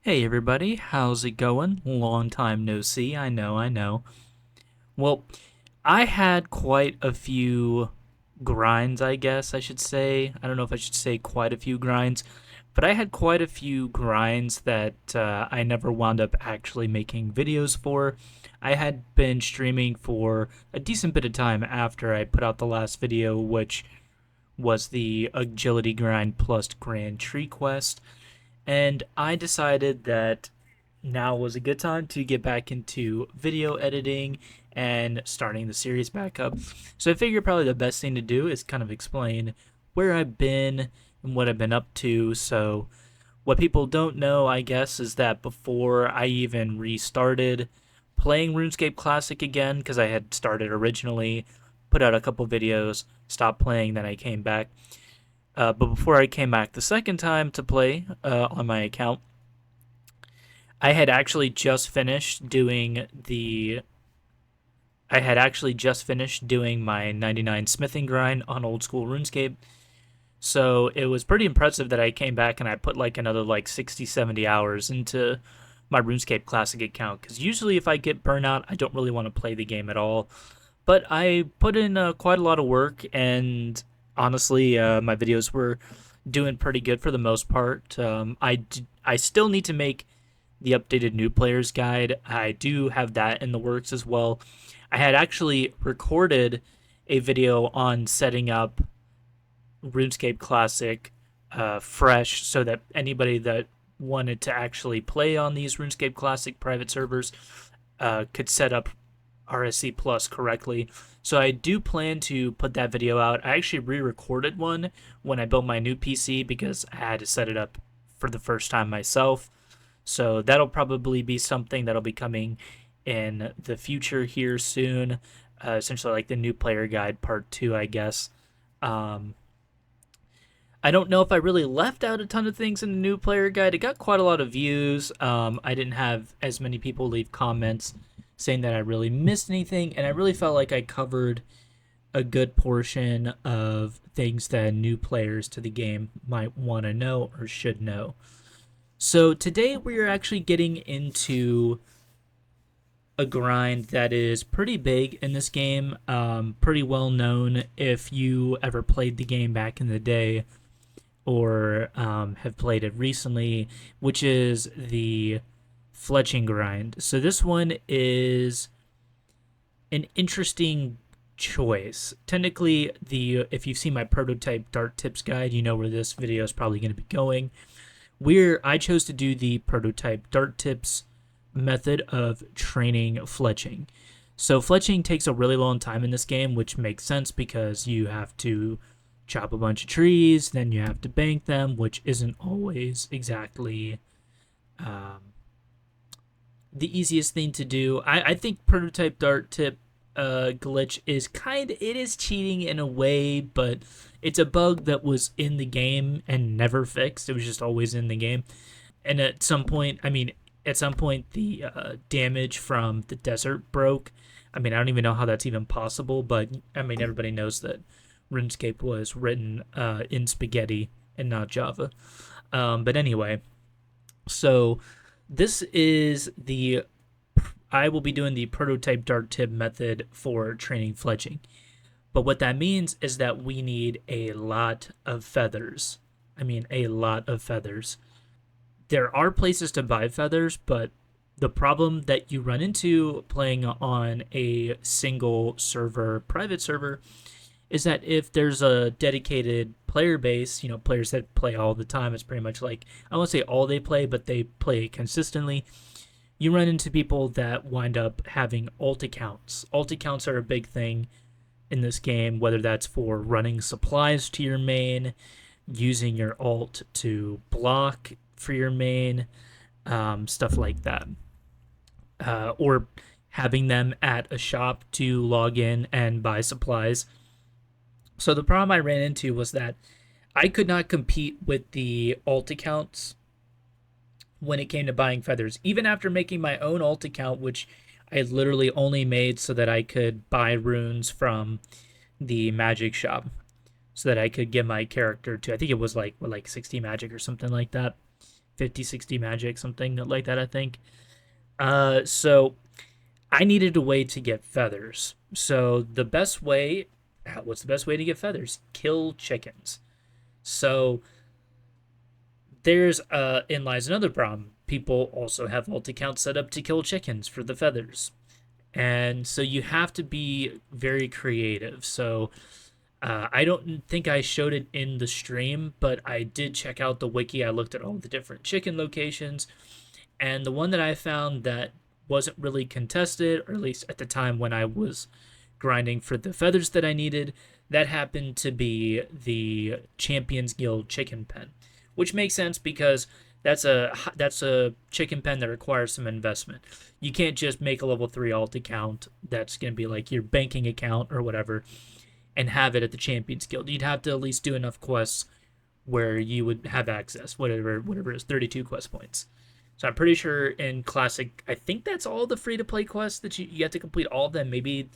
Hey everybody, how's it going? Long time no see, I know. Well, I had quite a few grinds, I guess I should say. I don't know if I should say quite a few grinds, but I had quite a few grinds that I never wound up actually making videos for. I had been streaming for a decent bit of time after I put out the last video, which was the agility grind plus Grand Tree Quest. And I decided that now was a good time to get back into video editing and starting the series back up. So I figured probably the best thing to do is kind of explain where I've been and what I've been up to. So, what people don't know, I guess, is that before I even restarted playing RuneScape Classic again, because I had started originally, put out a couple videos, stopped playing, then I came back. But before I came back the second time to play on my account, I had actually just finished doing the. I had actually just finished doing my 99 smithing grind on old school RuneScape. So it was pretty impressive that I came back and I put like another like 60, 70 hours into my RuneScape Classic account. Because usually if I get burnout, I don't really want to play the game at all. But I put in quite a lot of work, and honestly, my videos were doing pretty good for the most part. I still need to make the updated new players guide. I do have that in the works as well. I had actually recorded a video on setting up RuneScape Classic fresh so that anybody that wanted to actually play on these RuneScape Classic private servers could set up RSC Plus correctly. So I do plan to put that video out. I actually re-recorded one when I built my new PC because I had to set it up for the first time myself. So that'll probably be something that'll be coming in the future here soon. Essentially, like the new player guide part two, I guess. Um, I don't know if I really left out a ton of things in the new player guide. It got quite a lot of views. I didn't have as many people leave comments saying that I really missed anything, and I really felt like I covered a good portion of things that new players to the game might want to know or should know. So today we are actually getting into a grind that is pretty big in this game, pretty well known if you ever played the game back in the day or have played it recently, which is the fletching grind. So this one is an interesting choice. Technically, the if you've seen my prototype dart tips guide, you know where this video is probably going to be going. Where I chose to do the prototype dart tips method of training fletching. So fletching takes a really long time in this game, which makes sense because you have to chop a bunch of trees, then you have to bank them, which isn't always exactly um, the easiest thing to do. I think prototype dart tip glitch is it is cheating in a way, but it's a bug that was in the game and never fixed. It was just always in the game. And at some point, the damage from the desert broke. I mean, I don't even know how that's even possible, but I mean, everybody knows that RuneScape was written in spaghetti and not Java. But anyway, so this is the I will be doing the prototype dart tip method for training fletching. But what that means is that we need a lot of feathers. I mean, a lot of feathers. There are places to buy feathers, but the problem that you run into playing on a single server, private server, is that if there's a dedicated player base, players that play all the time, it's pretty much like, I won't say all they play, but they play consistently. You run into people that wind up having alt accounts. Alt accounts are a big thing in this game, whether that's for running supplies to your main, using your alt to block for your main, stuff like that. Or having them at a shop to log in and buy supplies. So the problem I ran into was that I could not compete with the alt accounts when it came to buying feathers. Even after making my own alt account, which I literally only made so that I could buy runes from the magic shop, so that I could get my character to, I think it was like 60 magic or something like that, 50, 60 magic, something like that, I think. So I needed a way to get feathers. So the best way, what's the best way to get feathers? Kill chickens. So in lies another problem. People also have alt accounts set up to kill chickens for the feathers. And so you have to be very creative. So I don't think I showed it in the stream, but I did check out the wiki. I looked at all the different chicken locations, and the one that I found that wasn't really contested, or at least at the time when I was grinding for the feathers that I needed, that happened to be the Champions Guild chicken pen, which makes sense because that's a chicken pen that requires some investment. You can't just make a level 3 alt account that's going to be like your banking account or whatever and have it at the Champions Guild. You'd have to at least do enough quests where you would have access, whatever it is, 32 quest points. So I'm pretty sure in Classic, I think that's all the free-to-play quests that you have to complete all of them. Maybe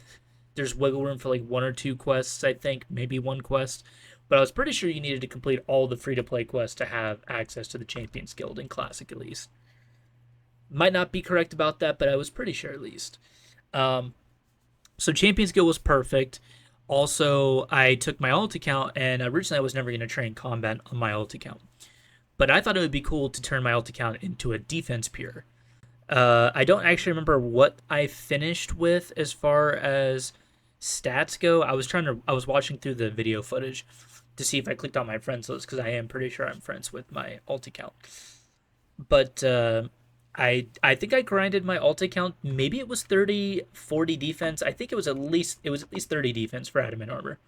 there's wiggle room for like 1 or 2 quests, I think, maybe 1 quest. But I was pretty sure you needed to complete all the free-to-play quests to have access to the Champions Guild in Classic, at least. Might not be correct about that, but I was pretty sure at least. So Champions Guild was perfect. Also, I took my alt account, and originally I was never going to train combat on my alt account. But I thought it would be cool to turn my alt account into a defense pure. I don't actually remember what I finished with as far as stats go. I was watching through the video footage to see if I clicked on my friends list because I am pretty sure I'm friends with my alt account. But I think I grinded my alt account. Maybe it was 30, 40 defense. I think it was at least 30 defense for adamant armor,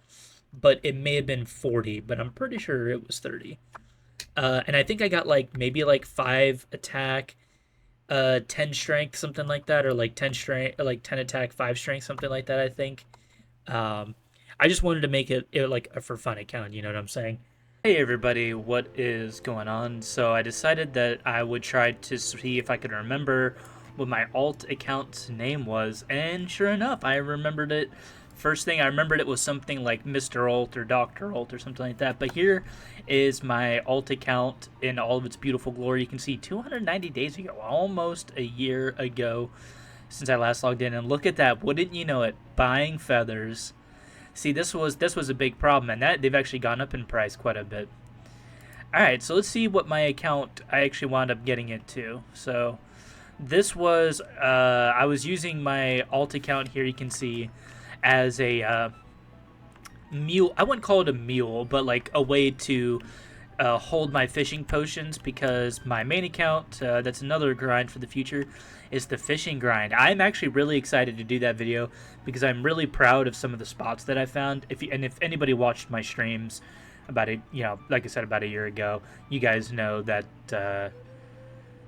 but it may have been 40. But I'm pretty sure it was 30. And I think I got maybe 5 attack, 10 strength, something like that, or 10 strength, 10 attack, 5 strength, something like that. I think. I just wanted to make it like a for fun account. You know what I'm saying? Hey everybody, what is going on? So I decided that I would try to see if I could remember what my alt account's name was, and sure enough, I remembered it. First thing I remembered, it was something like Mr. Alt or Dr. Alt or something like that. But here is my alt account in all of its beautiful glory. You can see 290 days ago, almost a year ago since I last logged in, and look at that! Wouldn't you know it? Buying feathers. See, this was a big problem, and that they've actually gone up in price quite a bit. All right, so let's see what my account I actually wound up getting it to. So this was I was using my alt account here. You can see as a mule. I wouldn't call it a mule, but like a way to hold my fishing potions, because my main account, that's another grind for the future, is the fishing grind. I'm actually really excited to do that video because I'm really proud of some of the spots that I found. If anybody watched my streams about like I said, about a year ago, you guys know that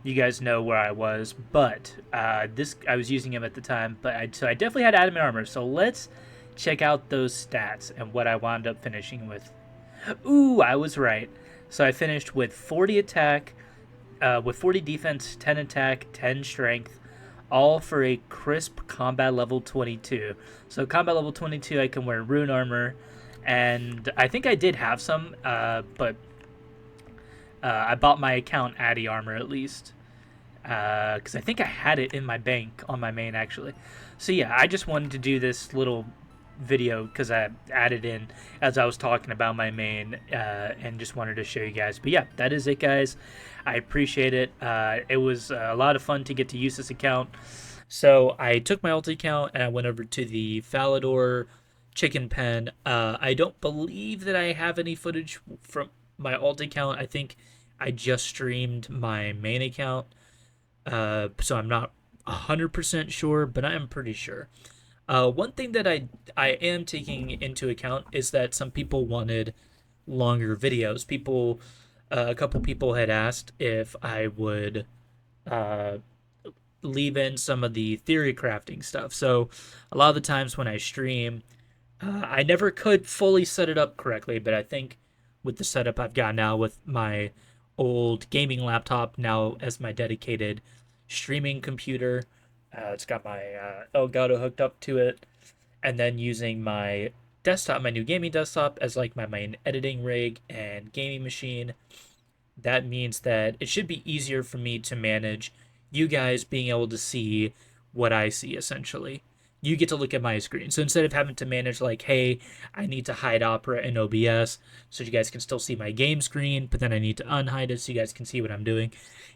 you guys know where I was. But I was using him at the time, but so I definitely had adamant armor. So let's check out those stats and what I wound up finishing with. Ooh, I was right. So I finished with 40 attack, with 40 defense, 10 attack, 10 strength, all for a crisp combat level 22. So combat level 22, I can wear rune armor, and I think I did have some, but I bought my account Addy armor at least, because I think I had it in my bank on my main actually. So yeah, I just wanted to do this little video because I added in as I was talking about my main, and just wanted to show you guys. But yeah, that is it, guys. I appreciate it. It was a lot of fun to get to use this account. So I took my alt account and I went over to the Falador chicken pen. I don't believe that I have any footage from my alt account. I think I just streamed my main account, so I'm not 100% sure, but I am pretty sure. One thing that I am taking into account is that some people wanted longer videos. A couple people had asked if I would leave in some of the theory crafting stuff. So a lot of the times when I stream, I never could fully set it up correctly, but I think with the setup I've got now with my old gaming laptop now as my dedicated streaming computer, it's got my Elgato hooked up to it, and then using my desktop, my new gaming desktop, as like my main editing rig and gaming machine. that means that it should be easier for me to manage you guys being able to see what I see essentially. You get to look at my screen. So instead of having to manage like, hey, I need to hide Opera in OBS so you guys can still see my game screen, but then I need to unhide it so you guys can see what I'm doing.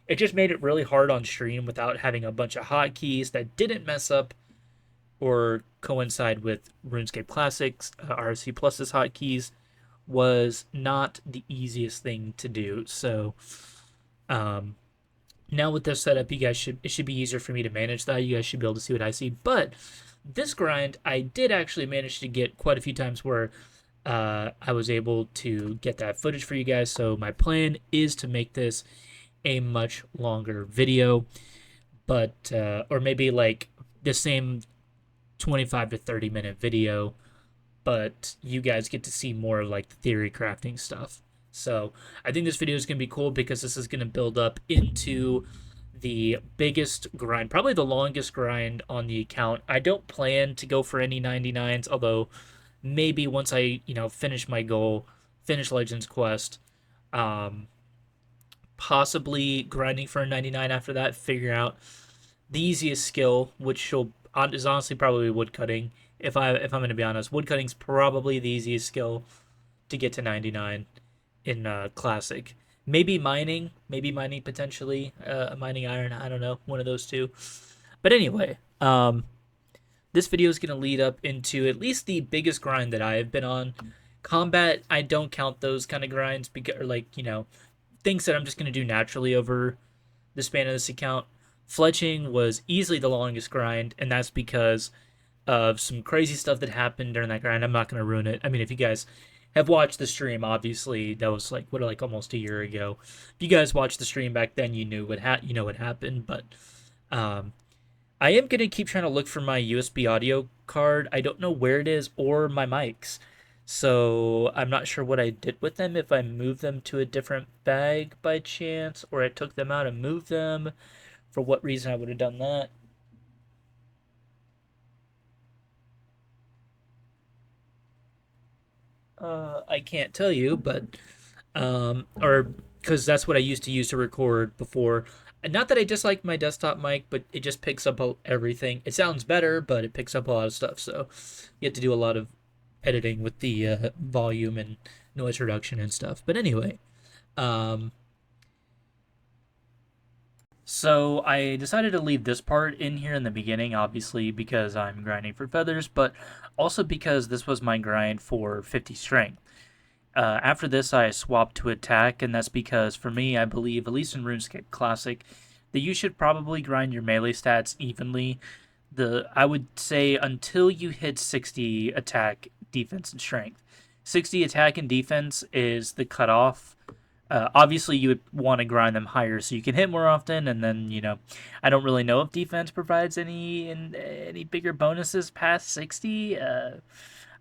It just made it really hard on stream without having a bunch of hotkeys that didn't mess up or coincide with RuneScape Classics, RSC Plus's hotkeys was not the easiest thing to do. So um, now with this setup, you guys should it should be easier for me to manage that. You guys should be able to see what I see. But this grind, I did actually manage to get quite a few times where I was able to get that footage for you guys. So my plan is to make this a much longer video, but or maybe like the same 25 to 30-minute video, but you guys get to see more of like the theory crafting stuff. So I think this video is going to be cool because this is going to build up into the biggest grind, probably the longest grind on the account. I don't plan to go for any 99s, although maybe once I, finish my goal, finish Legends Quest, um, possibly grinding for a 99 after that, figure out the easiest skill, which is honestly probably woodcutting. If I'm gonna be honest, woodcutting's probably the easiest skill to get to 99 in classic. Maybe mining potentially, mining iron. I don't know, one of those two. But anyway, this video is gonna lead up into at least the biggest grind that I have been on. Combat, I don't count those kind of grinds because, things that I'm just gonna do naturally over the span of this account. Fletching was easily the longest grind, and that's because of some crazy stuff that happened during that grind. I'm not going to ruin it. I mean, if you guys have watched the stream, obviously that was like almost a year ago. If you guys watched the stream back then, you knew what happened. But I am going to keep trying to look for my USB audio card. I don't know where it is or my mics. So I'm not sure what I did with them, if I moved them to a different bag by chance, or I took them out and moved them. For what reason I would have done that. I can't tell you, but or because that's what I used to use to record before. And not that I dislike my desktop mic, but it just picks up everything. It sounds better, but it picks up a lot of stuff. So you have to do a lot of editing with the volume and noise reduction and stuff. But anyway, so I decided to leave this part in here in the beginning, obviously because I'm grinding for feathers, but also because this was my grind for 50 strength. After this, I swapped to attack, and that's because for me, I believe, at least in RuneScape Classic, that you should probably grind your melee stats evenly. I would say until you hit 60 attack, defense, and strength. 60 attack and defense is the cutoff. Obviously, you would want to grind them higher so you can hit more often, and then I don't really know if defense provides any bigger bonuses past 60.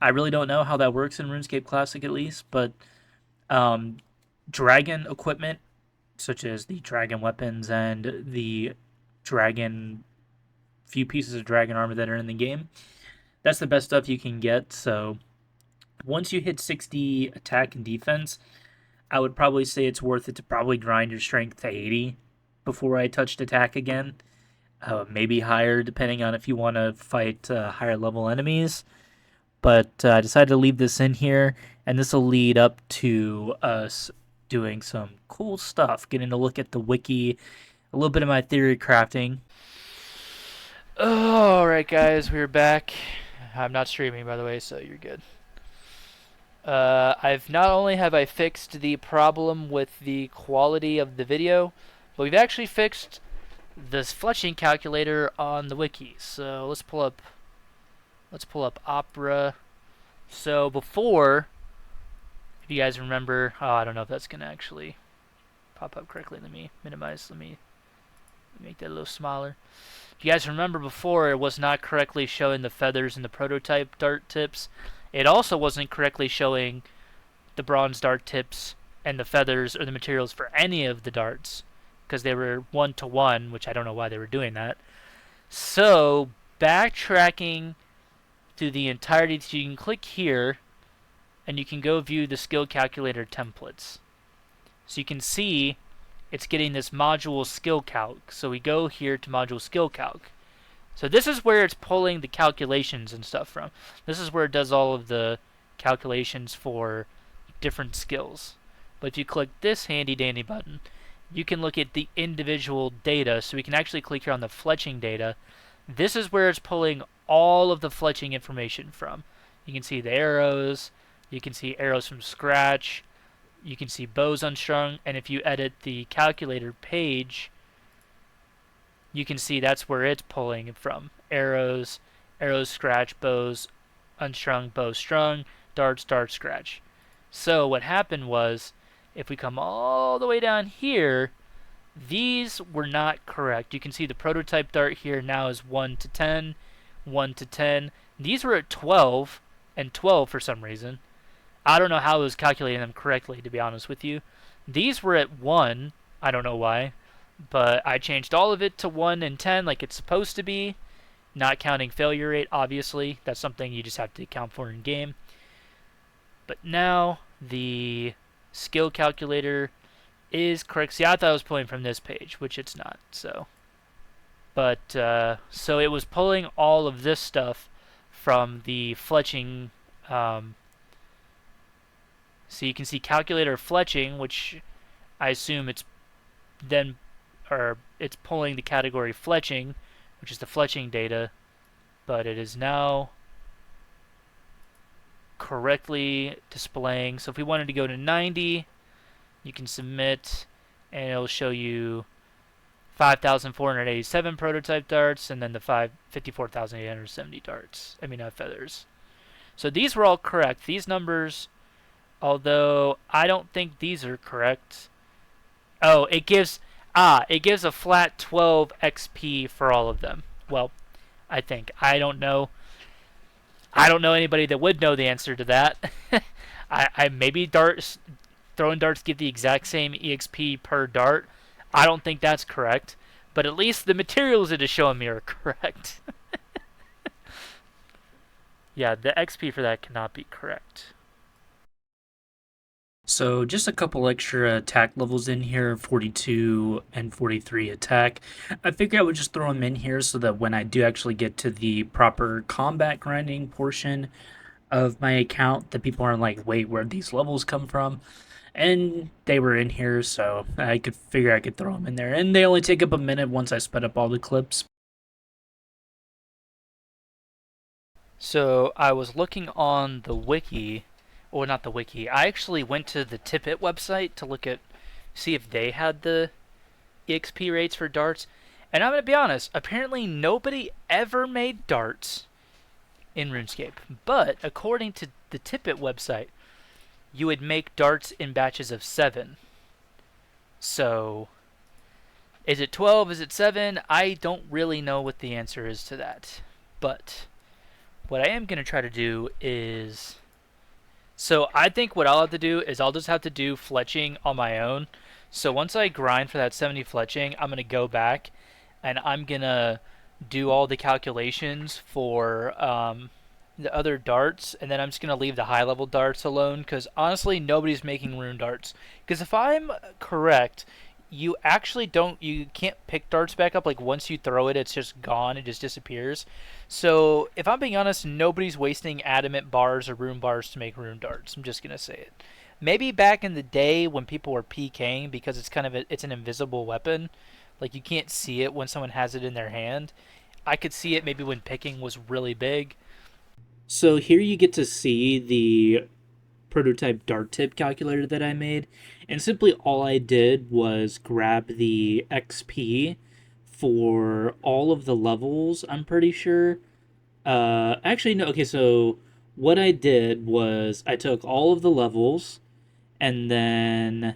I really don't know how that works in RuneScape Classic, at least, but dragon equipment, such as the dragon weapons and the few pieces of dragon armor that are in the game, that's the best stuff you can get. So once you hit 60 attack and defense, I would probably say it's worth it to probably grind your strength to 80 before I touched attack again. Maybe higher, depending on if you want to fight higher level enemies. But I decided to leave this in here, and this will lead up to us doing some cool stuff, getting to look at the wiki, a little bit of my theory crafting. Alright guys, we're back. I'm not streaming, by the way, so you're good. I've not only have I fixed the problem with the quality of the video, but we've actually fixed this fletching calculator on the wiki. So let's pull up Opera. So before, if you guys remember, I don't know if that's gonna actually pop up correctly. Let me minimize. Let me make that a little smaller. If you guys remember before, it was not correctly showing the feathers and the prototype dart tips. It also wasn't correctly showing the bronze dart tips and the feathers or the materials for any of the darts, because they were 1-to-1, which I don't know why they were doing that. So backtracking through the entirety, so you can click here and you can go view the skill calculator templates. So you can see it's getting this module skill calc. So we go here to module skill calc. So this is where it's pulling the calculations and stuff from. This is where it does all of the calculations for different skills. But if you click this handy dandy button, you can look at the individual data. So we can actually click here on the fletching data. This is where it's pulling all of the fletching information from. You can see the arrows, you can see arrows from scratch, you can see bows unstrung, and if you edit the calculator page, you can see that's where it's pulling it from. Arrows, arrows, scratch, bows, unstrung, bow strung, darts, dart, scratch. So what happened was, if we come all the way down here, these were not correct. You can see the prototype dart here now is 1 to 10, 1 to 10. These were at 12 and 12 for some reason. I don't know how I was calculating them correctly, to be honest with you. These were at 1. I don't know why. But I changed all of it to 1 and 10 like it's supposed to be. Not counting failure rate, obviously. That's something you just have to account for in game. But now the skill calculator is correct. See, I thought I was pulling from this page, which it's not. But so it was pulling all of this stuff from the fletching. So you can see calculator fletching, which I assume it's then, or it's pulling the category fletching, which is the fletching data, but it is now correctly displaying. So if we wanted to go to 90, you can submit, and it'll show you 5,487 prototype darts, and then the 54,870 darts. Feathers. So these were all correct. These numbers, although I don't think these are correct. Oh, it gives a flat 12 XP for all of them. Well, I think. I don't know. I don't know anybody that would know the answer to that. I maybe throwing darts give the exact same EXP per dart. I don't think that's correct, but at least the materials it is showing me are correct. Yeah, the XP for that cannot be correct. So just a couple extra attack levels in here, 42 and 43 attack. I figure I would just throw them in here so that when I do actually get to the proper combat grinding portion of my account, that people aren't like, wait, where'd these levels come from? And they were in here, so I could figure I could throw them in there. And they only take up a minute once I sped up all the clips. So I was looking on the wiki, or not the wiki. I actually went to the Tippet website to see if they had the EXP rates for darts. And I'm gonna be honest, apparently nobody ever made darts in RuneScape. But according to the Tippet website, you would make darts in batches of 7. So, is it 12? Is it 7? I don't really know what the answer is to that. But what I am going to try to do is... So I think what I'll have to do is I'll just have to do fletching on my own. So once I grind for that 70 fletching, I'm going to go back and I'm going to do all the calculations for the other darts, and then I'm just going to leave the high level darts alone because honestly nobody's making rune darts. Because if I'm correct, you can't pick darts back up. Like once you throw it, it's just gone. It just disappears. So if I'm being honest, nobody's wasting adamant bars or rune bars to make rune darts. I'm just gonna say it. Maybe back in the day when people were PKing, because it's an invisible weapon, like you can't see it when someone has it in their hand. I could see it maybe when picking was really big. So here you get to see the prototype dart tip calculator that I made. And simply all I did was grab the XP for all of the levels, I'm pretty sure. Actually, no, okay, so what I did was I took all of the levels and then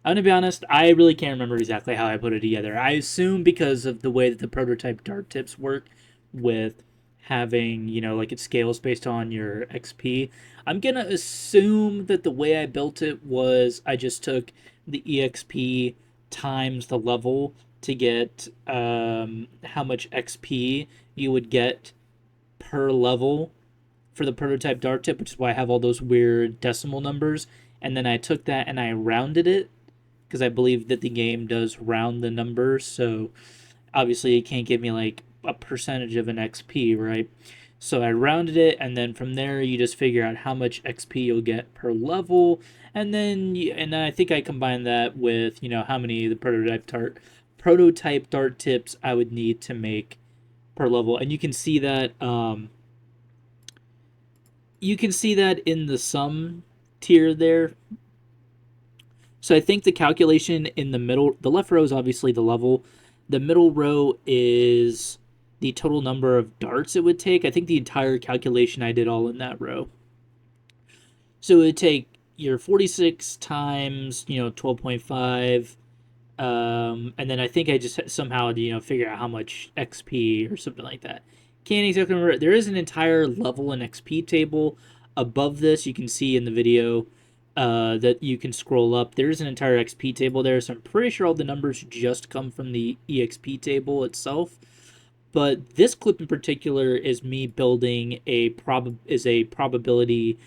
I'm gonna be honest, I really can't remember exactly how I put it together. I assume because of the way that the prototype dart tips work with having, like it scales based on your XP. I'm gonna assume that the way I built it was I just took the EXP times the level to get how much XP you would get per level for the prototype dart tip, which is why I have all those weird decimal numbers. and then I took that and I rounded it because I believe that the game does round the numbers. So obviously, it can't give me like a percentage of an XP, right? So I rounded it, and then from there, you just figure out how much XP you'll get per level, and I think I combined that with how many of the prototype dart tips I would need to make per level, and you can see that in the sum tier there. So I think the calculation in the middle, the left row is obviously the level. The middle row is the total number of darts it would take. I think the entire calculation I did all in that row. So it would take your 46 times, 12.5. And then I think I just somehow, figure out how much XP or something like that. Can't exactly remember. There is an entire level and XP table above this. You can see in the video that you can scroll up. There's an entire XP table there, so I'm pretty sure all the numbers just come from the EXP table itself. But this clip in particular is me building a probability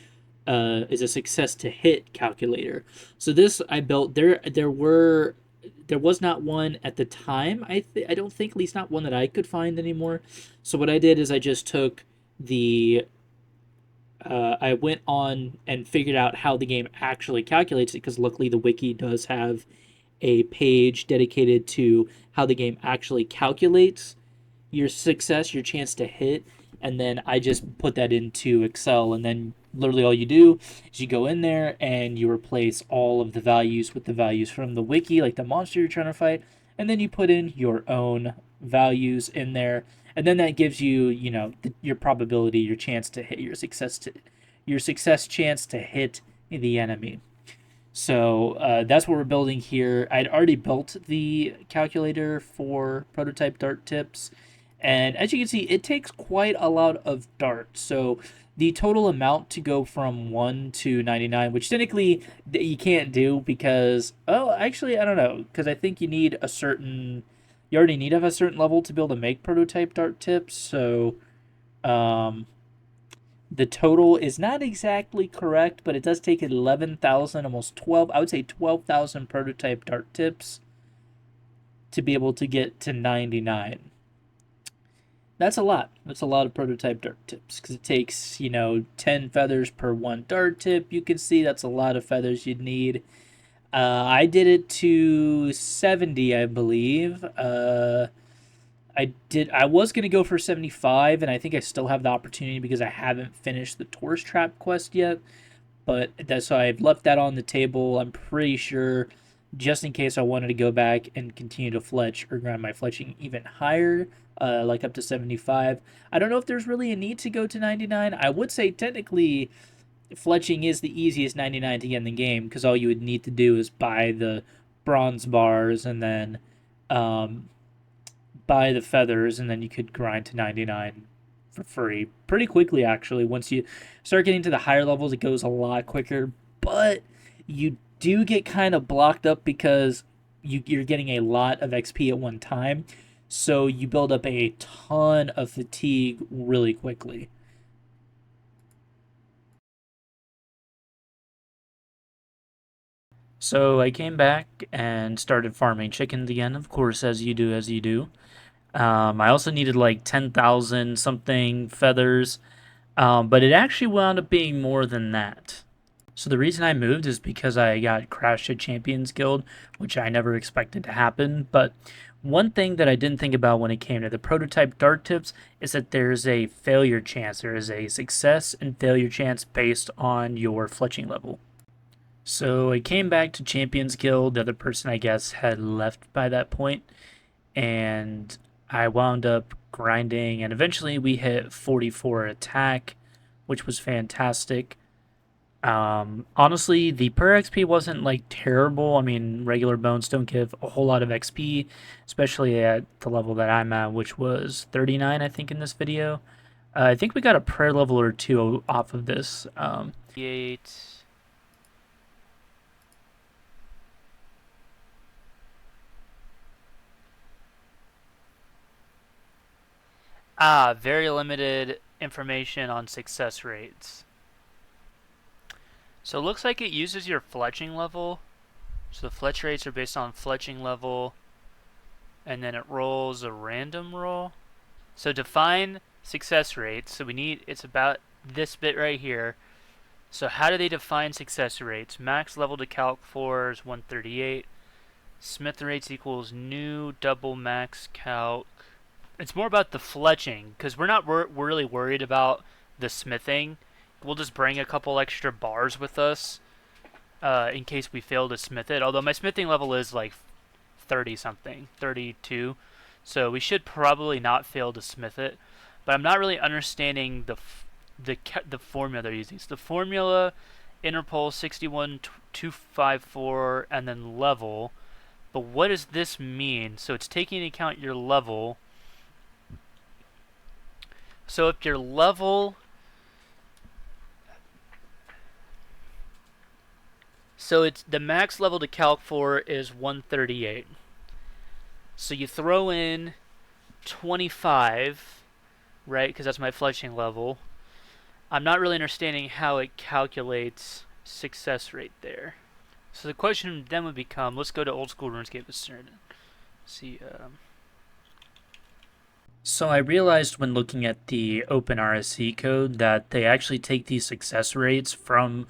is a success to hit calculator. So this I built there was not one at the time. I don't think, at least not one that I could find anymore. So what I did is I just took the I went on and figured out how the game actually calculates it, because luckily the wiki does have a page dedicated to how the game actually calculates your success, your chance to hit, and then I just put that into Excel, and then literally all you do is you go in there and you replace all of the values with the values from the wiki, like the monster you're trying to fight, and then you put in your own values in there, and then that gives you, your probability, your chance to hit your success chance to hit the enemy. So that's what we're building here. I'd already built the calculator for prototype dart tips. And as you can see, it takes quite a lot of darts. So the total amount to go from 1 to 99, which technically you can't do because, oh, actually, I don't know. Because I think you already need to have a certain level to be able to make prototype dart tips. So um, the total is not exactly correct, but it does take 11,000, almost 12, I would say 12,000 prototype dart tips to be able to get to 99. That's a lot. That's a lot of prototype dart tips because it takes, 10 feathers per one dart tip. You can see that's a lot of feathers you'd need. I did it to 70, I believe. I was gonna go for 75, and I think I still have the opportunity because I haven't finished the tourist trap quest yet. But that's why I've left that on the table. I'm pretty sure, just in case I wanted to go back and continue to fletch or grind my fletching even higher, like up to 75. I don't know if there's really a need to go to 99. I would say technically fletching is the easiest 99 to get in the game, because all you would need to do is buy the bronze bars and then um, buy the feathers, and then you could grind to 99 for free pretty quickly, actually. Once you start getting to the higher levels, it goes a lot quicker, but you do get kind of blocked up because you're getting a lot of XP at one time, so you build up a ton of fatigue really quickly. So I came back and started farming chickens again, of course, as you do. I also needed like 10,000 something feathers, but it actually wound up being more than that. So the reason I moved is because I got crashed at Champions Guild, which I never expected to happen. But one thing that I didn't think about when it came to the prototype dart tips is that there's a failure chance. There is a success and failure chance based on your fletching level. So I came back to Champions Guild. The other person, I guess, had left by that point, and I wound up grinding, and eventually we hit 44 attack, which was fantastic. Honestly, the per XP wasn't like terrible. I mean, regular bones don't give a whole lot of XP, especially at the level that I'm at, which was 39, I think, in this video. I think we got a prayer level or two off of this. 8. Very limited information on success rates. So it looks like it uses your fletching level. So the fletch rates are based on fletching level, and then it rolls a random roll. So define success rates. So we need, it's about this bit right here. So how do they define success rates? Max level to calc for is 138. Smith rates equals new double max calc. It's more about the fletching because we're really worried about the smithing. We'll just bring a couple extra bars with us in case we fail to smith it. Although my smithing level is like 30 something, 32. So we should probably not fail to smith it. But I'm not really understanding the formula they're using. So the formula interpol 61254 and then level. But what does this mean? So it's taking into account your level. So if your level, so it's the max level to calc for is 138. So you throw in 25, right? Because that's my fletching level. I'm not really understanding how it calculates success rate there. So the question then would become, let's go to old school RuneScape. Let's see. So I realized when looking at the open RSC code that they actually take these success rates from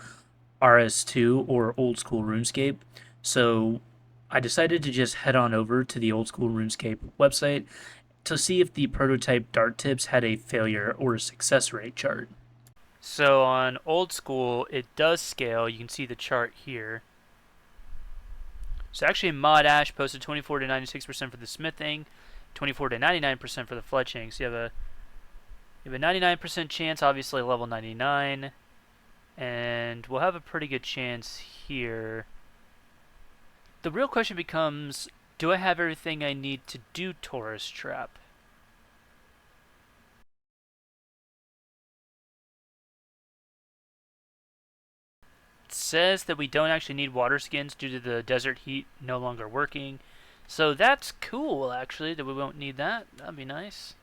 RS2 or old school RuneScape. So I decided to just head on over to the old school RuneScape website to see if the prototype dart tips had a failure or a success rate chart. So on old school, it does scale. You can see the chart here. So actually, Mod Ash posted 24 to 96% for the smithing, 24 to 99% for the fletching. So you have a 99% chance, obviously level 99, and we'll have a pretty good chance here. The real question becomes, do I have everything I need to do Taurus Trap? It says that we don't actually need water skins due to the desert heat no longer working. So that's cool, actually, that we won't need that. That'd be nice.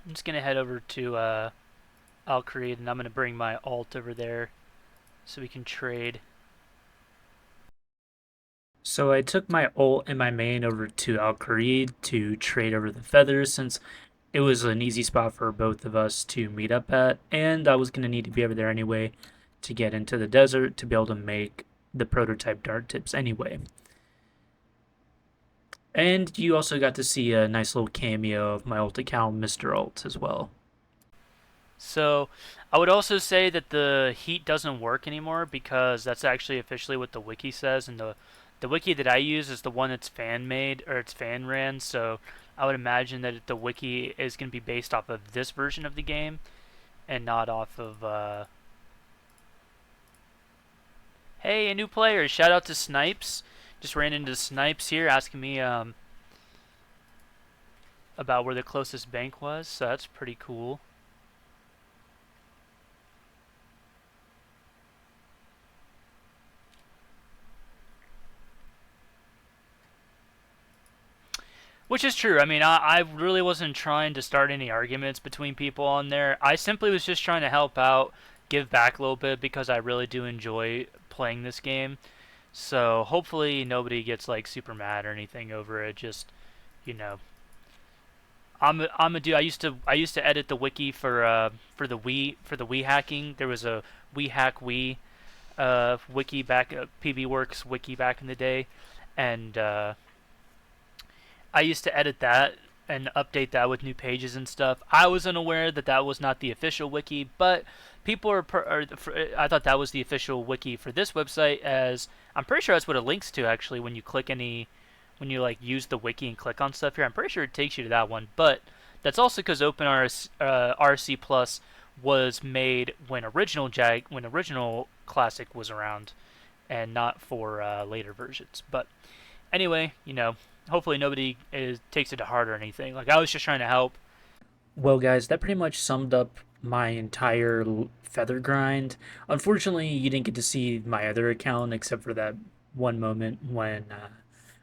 I'm just going to head over to Alcreed, and I'm going to bring my alt over there so we can trade. So I took my ult and my main over to Al Kharid to trade over the feathers since it was an easy spot for both of us to meet up at, and I was going to need to be over there anyway to get into the desert to be able to make the prototype dart tips anyway. And you also got to see a nice little cameo of my ult account, Mr. Alt, as well. So I would also say that the heat doesn't work anymore because that's actually officially what the wiki says, and the wiki that I use is the one that's fan made or it's fan ran. So I would imagine that the wiki is going to be based off of this version of the game and not off of. Hey, a new player! Shout out to Snipes. Just ran into Snipes here asking me about where the closest bank was. So that's pretty cool. Which is true. I mean, I really wasn't trying to start any arguments between people on there. I simply was just trying to help out, give back a little bit because I really do enjoy playing this game. So hopefully nobody gets like super mad or anything over it. Just, you know, I'm a dude. I used to edit the wiki for the Wii hacking. There was a Wii hack Wii wiki back PB Works wiki back in the day, and I used to edit that and update that with new pages and stuff. I was unaware that that was not the official wiki, but people I thought that was the official wiki for this website, as I'm pretty sure that's what it links to actually when you click when you like use the wiki and click on stuff here. I'm pretty sure it takes you to that one, but that's also because RC Plus was made when original Classic was around, and not for later versions. But anyway, hopefully nobody takes it to heart or anything. Like, I was just trying to help. Well, guys, that pretty much summed up my entire feather grind. Unfortunately, you didn't get to see my other account except for that one moment when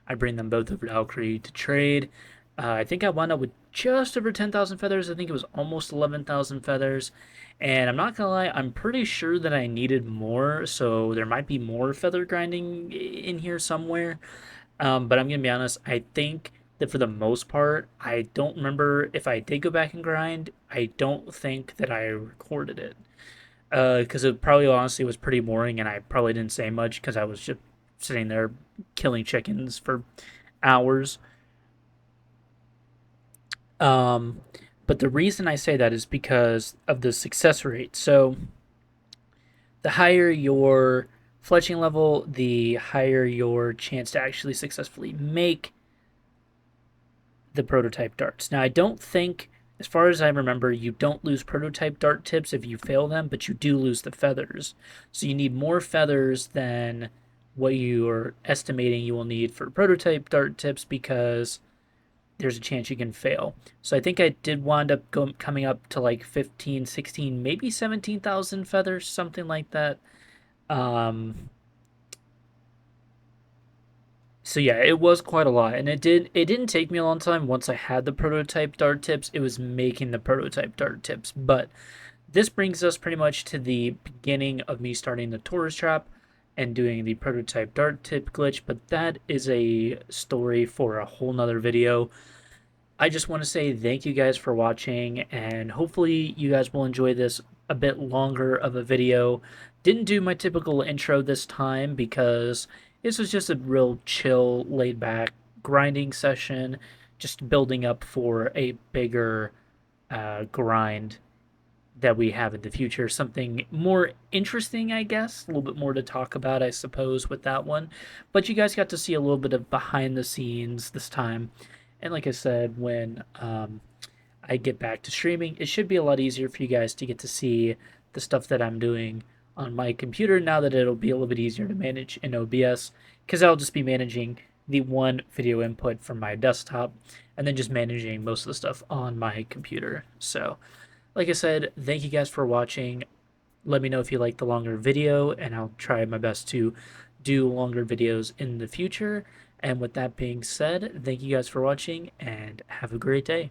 I bring them both over to Alcree to trade. I think I wound up with just over 10,000 feathers. I think it was almost 11,000 feathers. And I'm not gonna lie, I'm pretty sure that I needed more, so there might be more feather grinding in here somewhere. But I'm gonna be honest, I think that for the most part, I don't remember if I did go back and grind. I don't think that I recorded it. Because it probably honestly was pretty boring, and I probably didn't say much because I was just sitting there killing chickens for hours. Um, but the reason I say that is because of the success rate. So the higher your fletching level, the higher your chance to actually successfully make the prototype darts. Now, I don't think, as far as I remember, you don't lose prototype dart tips if you fail them, but you do lose the feathers. So you need more feathers than what you are estimating you will need for prototype dart tips because there's a chance you can fail. So I think I did wind up coming up to like 15, 16, maybe 17,000 feathers, something like that. Um, so yeah, it was quite a lot, and it didn't take me a long time once I had the prototype dart tips. It was making the prototype dart tips, but this brings us pretty much to the beginning of me starting the tourist trap and doing the prototype dart tip glitch, but that is a story for a whole nother video. I just want to say thank you guys for watching, and hopefully you guys will enjoy this a bit longer of a video. Didn't do my typical intro this time because this was just a real chill, laid back grinding session, just building up for a bigger grind that we have in the future. Something more interesting, I guess. A little bit more to talk about, I suppose, with that one. But you guys got to see a little bit of behind the scenes this time. And like I said, when I get back to streaming, it should be a lot easier for you guys to get to see the stuff that I'm doing on my computer now that it'll be a little bit easier to manage in OBS because I'll just be managing the one video input from my desktop and then just managing most of the stuff on my computer. So, like I said, thank you guys for watching. Let me know if you like the longer video, and I'll try my best to do longer videos in the future. And with that being said, thank you guys for watching, and have a great day.